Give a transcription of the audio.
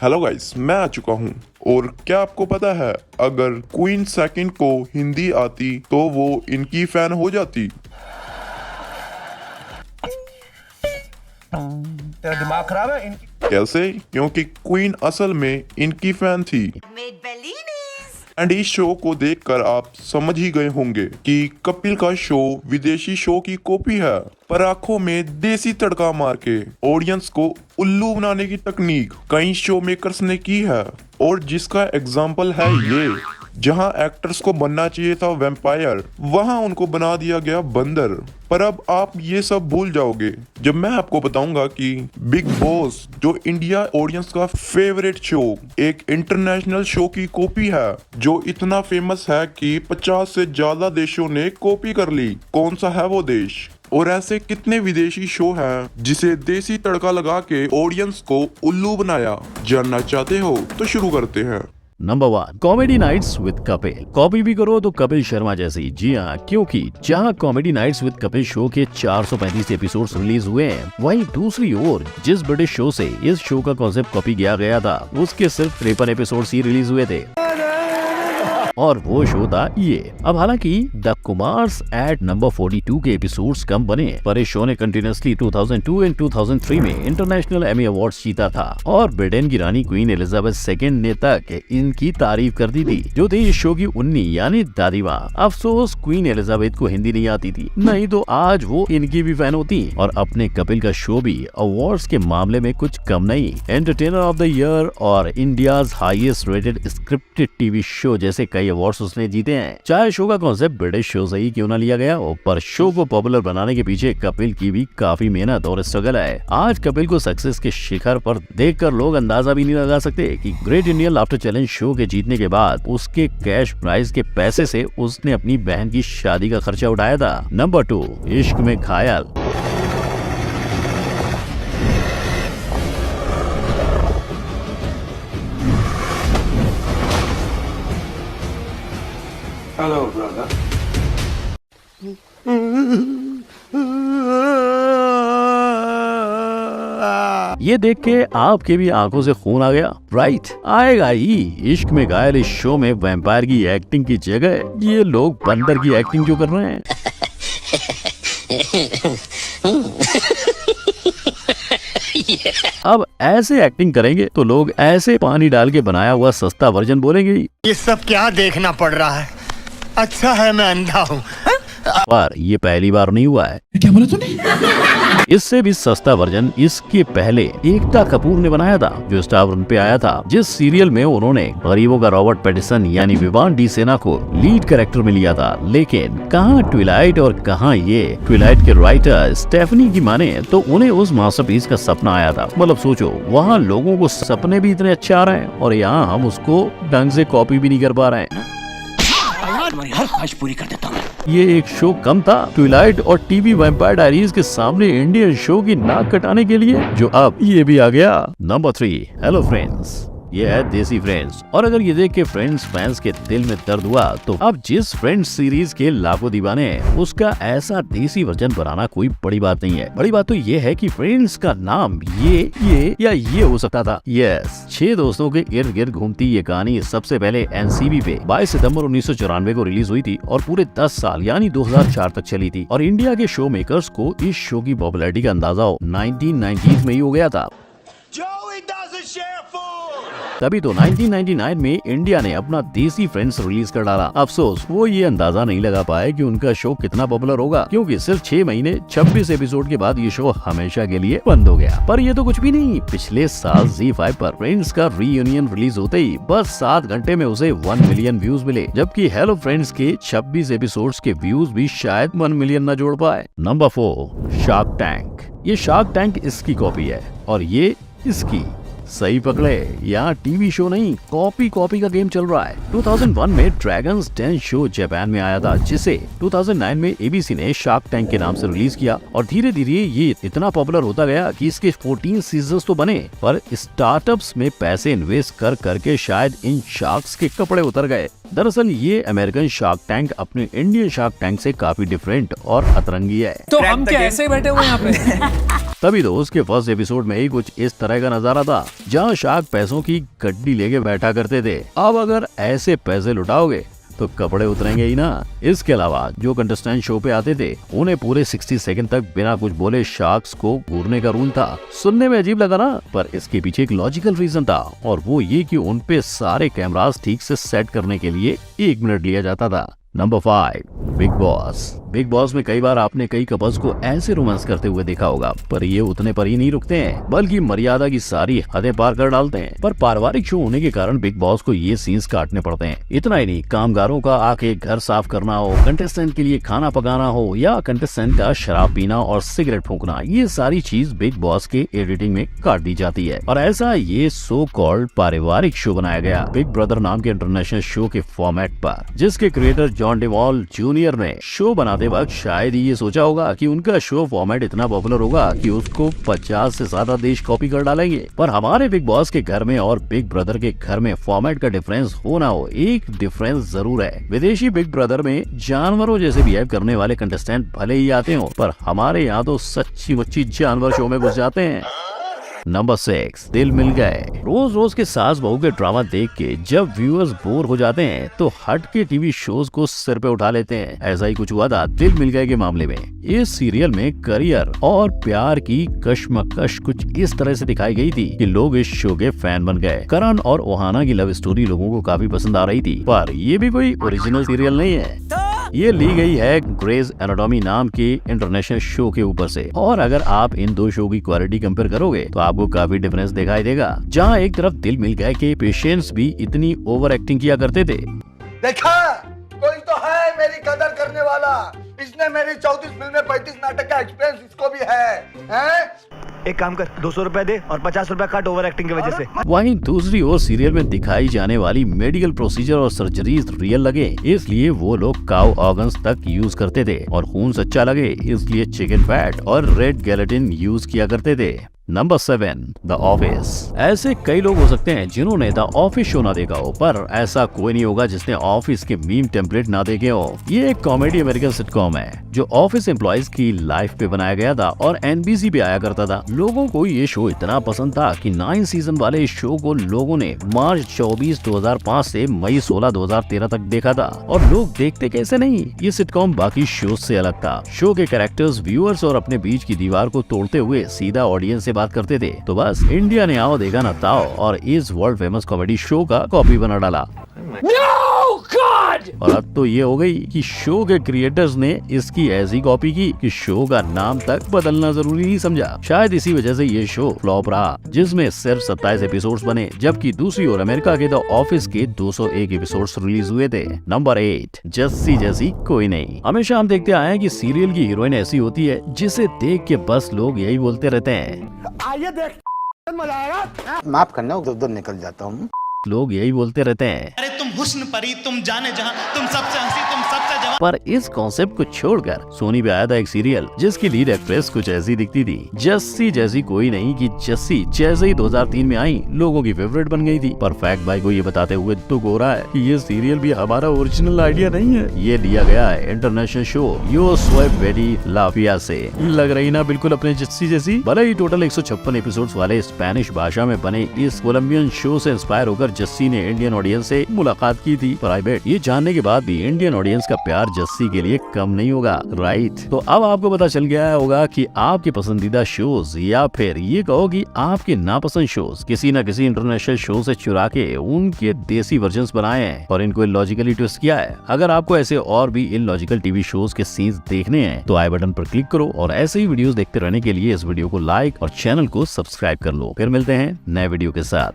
Hello guys, मैं आ चुका हूँ। और क्या आपको पता है, अगर क्वीन सेकंड को हिंदी आती तो वो इनकी फैन हो जाती। तेरा दिमाग खराब है कैसे? क्योंकि क्वीन असल में इनकी फैन थी। एंड इस शो को देखकर आप समझ ही गए होंगे कि कपिल का शो विदेशी शो की कॉपी है, पर आंखों में देसी तड़का मार के ऑडियंस को उल्लू बनाने की तकनीक कई शो मेकर्स ने की है। और जिसका एग्जाम्पल है ये, जहां एक्टर्स को बनना चाहिए था वैम्पायर, वहां उनको बना दिया गया बंदर। पर अब आप ये सब भूल जाओगे जब मैं आपको बताऊंगा कि बिग बॉस, जो इंडिया ऑडियंस का फेवरेट शो, एक इंटरनेशनल शो की कॉपी है, जो इतना फेमस है कि 50 से ज्यादा देशों ने कॉपी कर ली। कौन सा है वो देश? और ऐसे कितने विदेशी शो हैं जिसे देसी तड़का लगा के ऑडियंस को उल्लू बनाया? जानना चाहते हो तो शुरू करते हैं। Number 1, comedy nights with Kapil. Copy भी करो तो कपिल शर्मा जैसी। जी हाँ, क्योंकि जहाँ comedy nights with Kapil show के 435 एपिसोड्स रिलीज हुए हैं, वहीं दूसरी ओर जिस ब्रिटिश शो से इस शो का कॉन्सेप्ट कॉपी किया गया था, उसके सिर्फ 53 एपिसोड्स ही रिलीज हुए थे और वो शो था ये। अब हालांकि द कुमार्स एट नंबर 42 के एपिसोड्स कम बने, पर इस शो ने कंटिन्यूअसली 2002 एंड 2003 में इंटरनेशनल एमी अवार्ड्स जीता था और ब्रिटेन की रानी क्वीन एलिजाबेथ सेकंड ने तक इनकी तारीफ कर दी थी, जो थी इस शो की उन्नी यानी दादी माँ। अफसोस क्वीन एलिजाबेथ को हिंदी नहीं आती थी, नहीं तो आज वो इनकी भी फैन होती और अपने कपिल का शो भी अवार्ड्स के मामले में कुछ कम नहीं। एंटरटेनर ऑफ द ईयर और India's highest rated scripted TV show जैसे कई अवार्ड्स उसने जीते हैं। चाहे शो का कॉन्सेप्ट ब्रिटिश शो से ही क्यों ना लिया गया हो, पर शो को पॉपुलर बनाने के पीछे कपिल की भी काफी मेहनत और स्ट्रगल है। आज कपिल को सक्सेस के शिखर पर देखकर लोग अंदाजा भी नहीं लगा सकते कि great Indian laughter challenge show के जीतने के बाद उसके कैश प्राइज के पैसे से उसने अपनी बहन की शादी का खर्चा उठाया था। नंबर 2, इश्क में घायल। Hello brother. ये देख के आपके भी आंखों से खून आ गया, राइट? आएगा ही। इश्क में घायल इस शो में वैम्पायर की एक्टिंग की जगह ये लोग बंदर की एक्टिंग क्यों कर रहे हैं? अब ऐसे एक्टिंग करेंगे तो लोग ऐसे पानी डाल के बनाया हुआ सस्ता वर्जन बोलेंगे। ये सब क्या देखना पड़ रहा है? अच्छा है मैं अंधा हूँ। पर ये पहली बार नहीं हुआ है। क्या बोला तूने? इससे भी सस्ता वर्जन इसके पहले एकता कपूर ने बनाया था, जो स्टार वन पे आया था, जिस सीरियल में उन्होंने गरीबों का रॉबर्ट पैटिसन यानी विवान डी सेना को लीड कैरेक्टर में लिया था। लेकिन कहाँ ट्विलाइट और कहाँ ये। ट्विलाइट के राइटर स्टेफनी की माने तो उन्हें उस मास्टरपीस का सपना आया था। मतलब सोचो, वहाँ लोगों को सपने भी इतने अच्छे आ रहे हैं और यहाँ हम उसको ढंग से कॉपी भी नहीं कर पा रहे हैं। तुम्हारी हर ख्वाहिश पूरी कर देता हूँ। ये एक शो कम था ट्विलाइट और टीवी वैम्पायर डायरीज के सामने इंडियन शो की नाक कटाने के लिए, जो अब ये भी आ गया। Number 3, hello friends. ये है देसी फ्रेंड्स। और अगर ये देख के फ्रेंड्स फैंस के दिल में दर्द हुआ तो अब जिस फ्रेंड्स सीरीज के लाखों दीवाने हैं, उसका ऐसा देसी वर्जन बनाना कोई बड़ी बात नहीं है। बड़ी बात तो ये है कि फ्रेंड्स का नाम ये या ये हो सकता था। यस, 6 दोस्तों के इर्द गिर्द घूमती ये कहानी सबसे पहले एनसीबी पे 22 सितंबर 1994 को रिलीज हुई थी और पूरे 10 साल यानी 2004 तक चली थी। और इंडिया के शो मेकर्स को इस शो की पॉपुलैरिटी का अंदाजा 1990s में ही हो गया था। तभी तो 1999 में इंडिया ने अपना देसी फ्रेंड्स रिलीज कर डाला। अफसोस वो ये अंदाजा नहीं लगा पाए कि उनका शो कितना पॉपुलर होगा, क्योंकि सिर्फ 6 महीने 26 एपिसोड के बाद ये शो हमेशा के लिए बंद हो गया। पर ये तो कुछ भी नहीं, पिछले साल ZEE5 पर फ्रेंड्स का रीयूनियन रिलीज होते ही बस 7 घंटे में उसे 1 मिलियन व्यूज मिले, जबकि हेलो फ्रेंड्स के 26 एपिसोड्स के व्यूज भी शायद 1 मिलियन न जोड़ पाए। Number 4, shark tank. ये शार्क टैंक इसकी कॉपी है और ये इसकी। सही पकड़े, यहाँ टीवी शो नहीं, कॉपी का गेम चल रहा है। 2001 में ड्रैगन्स डेन शो जापान में आया था, जिसे 2009 में एबीसी ने शार्क टैंक के नाम से रिलीज किया और धीरे धीरे ये इतना पॉपुलर होता गया कि इसके 14 सीजन्स तो बने, पर स्टार्टअप्स में पैसे इन्वेस्ट कर करके शायद इन शार्क्स के कपड़े उतर गए। दरअसल ये अमेरिकन शार्क टैंक अपने इंडियन शार्क टैंक से काफी डिफरेंट और अतरंगी है। तो हम क्या ऐसे बैठे हुए यहाँ पे? तभी तो उसके फर्स्ट एपिसोड में ही कुछ इस तरह का नजारा था, जहाँ शार्क पैसों की गड्डी लेके बैठा करते थे। अब अगर ऐसे पैसे लुटाओगे तो कपड़े उतरेंगे ही ना। इसके अलावा जो कंटेस्टेंट शो पे आते थे उन्हें पूरे 60 सेकंड तक बिना कुछ बोले शार्क्स को घूरने का रूल था। सुनने में अजीब लगा ना, पर इसके पीछे एक लॉजिकल रीजन था, और वो ये कि उन पे सारे कैमरास ठीक से सेट करने के लिए 1 मिनट लिया जाता था। Number 5, big boss. Big boss में कई बार आपने कई कपल्स को ऐसे रोमांस करते हुए देखा होगा, पर ये उतने पर ही नहीं रुकते हैं, बल्कि मर्यादा की सारी हदें पार कर डालते हैं। पर पारिवारिक शो होने के कारण बिग बॉस को ये सीन्स काटने पड़ते हैं। इतना ही नहीं, कामगारों का आके घर साफ करना हो, कंटेस्टेंट के लिए खाना पकाना हो, या कंटेस्टेंट का शराब पीना और सिगरेट फूंकना, ये सारी चीज बिग बॉस के एडिटिंग में काट दी जाती है। और ऐसा ये सो कॉल्ड पारिवारिक शो बनाया गया बिग ब्रदर नाम के इंटरनेशनल शो के फॉर्मेट पर, जिसके क्रिएटर जॉन डिवॉल जूनियर ने शो बनाते वक्त शायद ही ये सोचा होगा कि उनका शो फॉर्मेट इतना पॉपुलर होगा कि उसको 50 से ज्यादा देश कॉपी कर डालेंगे। पर हमारे बिग बॉस के घर में और बिग ब्रदर के घर में फॉर्मेट का डिफरेंस हो ना हो, एक डिफरेंस जरूर है। विदेशी बिग ब्रदर में जानवरों जैसे बिहेव करने वाले कंटेस्टेंट भले ही आते हो, पर हमारे यहाँ तो सच्ची मुच्ची जानवर शो में घुस जाते हैं। नंबर 6, दिल मिल गए। रोज रोज के सास बहू के ड्रामा देख के जब व्यूअर्स बोर हो जाते हैं तो हट के टीवी शोज को सिर पे उठा लेते हैं। ऐसा ही कुछ हुआ था दिल मिल गए के मामले में। इस सीरियल में करियर और प्यार की कश्मकश कुछ इस तरह से दिखाई गई थी कि लोग इस शो के फैन बन गए। करण और ओहाना की लव स्टोरी लोगों को काफी पसंद आ रही थी, पर ये भी कोई ओरिजिनल सीरियल नहीं है। ये ली गई है ग्रेज एनाटॉमी नाम के इंटरनेशनल शो के ऊपर से। और अगर आप इन दो शो की क्वालिटी कंपेयर करोगे तो आपको काफी डिफरेंस दिखाई देगा। जहाँ एक तरफ दिल मिल गए के पेशेंट्स भी इतनी ओवर एक्टिंग किया करते थे। देखा, कोई तो है मेरी कदर करने वाला। इसने मेरी 34 फिल्में 35 नाटक का एक्सपीरियंस इसको भी है? एक काम कर, 200 रुपए दे और 50 रुपए काट ओवर एक्टिंग की वजह से। वहीं दूसरी ओर सीरियल में दिखाई जाने वाली मेडिकल प्रोसीजर और सर्जरीज रियल लगे, इसलिए वो लोग काउ ऑर्गन्स तक यूज करते थे, और खून सच्चा लगे इसलिए चिकन फैट और रेड गैलेटिन यूज किया करते थे। Number 7, the office. ऐसे कई लोग हो सकते हैं जिन्होंने द ऑफिस शो ना देखा हो, पर ऐसा कोई नहीं होगा जिसने ऑफिस के मीम टेम्पलेट ना देखे हो। ये एक कॉमेडी अमेरिकन सिटकॉम है जो ऑफिस एम्प्लॉइज की लाइफ पे बनाया गया था और NBC पे आया करता था। लोगों को ये शो इतना पसंद था कि 9 सीजन वाले इस शो को लोगों ने मार्च 24, 2005 से मई 16, 2013 तक देखा था। और लोग देखते कैसे नहीं, ये सिटकॉम बाकी शो से अलग था। शो के कैरेक्टर्स व्यूअर्स और अपने बीच की दीवार को तोड़ते हुए सीधा ऑडियंस से बात करते थे। तो बस इंडिया ने आओ देखा ना ताओ और इस वर्ल्ड फेमस कॉमेडी शो का कॉपी बना डाला। No, God! और अब तो ये हो गई कि शो के क्रिएटर्स ने इसकी ऐसी कॉपी की कि शो का नाम तक बदलना जरूरी नहीं समझा। शायद इसी वजह से ये शो फ्लॉप रहा, जिसमें सिर्फ 27 एपिसोड्स बने, जबकि दूसरी ओर अमेरिका के द ऑफिस के 201 एपिसोड्स रिलीज हुए थे। नंबर 8, जस्सी जैसी कोई नहीं। हमेशा हम देखते आए हैं कि सीरियल की हीरोइन ऐसी होती है जिसे देख के बस लोग यही बोलते रहते हैं, आइए देख, मजा आएगा। माफ करना, उधर निकल जाता हूँ। लोग यही बोलते रहते हैं। अरे तुम हुस्न परी, तुम जाने जहां, तुम सबसे हंसी, तुम सबसे जवान। पर इस कॉन्सेप्ट को छोड़कर सोनी पे आया था एक सीरियल जिसकी लीड एक्ट्रेस कुछ ऐसी दिखती थी, जस्सी जैसी कोई नहीं, कि जस्सी जैसे ही 2003 में आई लोगों की फेवरेट बन गई थी। पर फैक्ट भाई को ये बताते हुए दुख हो रहा है कि ये सीरियल भी हमारा ओरिजिनल आइडिया नहीं है। ये लिया गया है इंटरनेशनल शो यो सोए बेटी लाफिया से। लग रही ना बिल्कुल अपने जस्सी जैसी। भले ही टोटल 156 एपिसोड्स वाले स्पेनिश भाषा में बने इस कोलंबियन शो से इंस्पायर होकर जस्सी ने इंडियन ऑडियंस से मुलाकात की थी। पर आई बेट ये जानने के बाद भी इंडियन ऑडियंस का प्यार जस्सी के लिए कम नहीं होगा, राइट? तो अब आपको पता चल गया होगा कि आपके पसंदीदा शोज या फिर ये कहो कि आपके नापसंद शोज किसी न किसी इंटरनेशनल शो से चुरा के उनके देसी वर्जन्स बनाए हैं और इनको इलॉजिकली ट्विस्ट किया है। अगर आपको ऐसे और भी इलॉजिकल टीवी शोज के सीन्स देखने हैं तो आई बटन पर क्लिक करो और ऐसे ही वीडियोस देखते रहने के लिए इस वीडियो को लाइक और चैनल को सब्सक्राइब कर लो। फिर मिलते हैं नए वीडियो के साथ।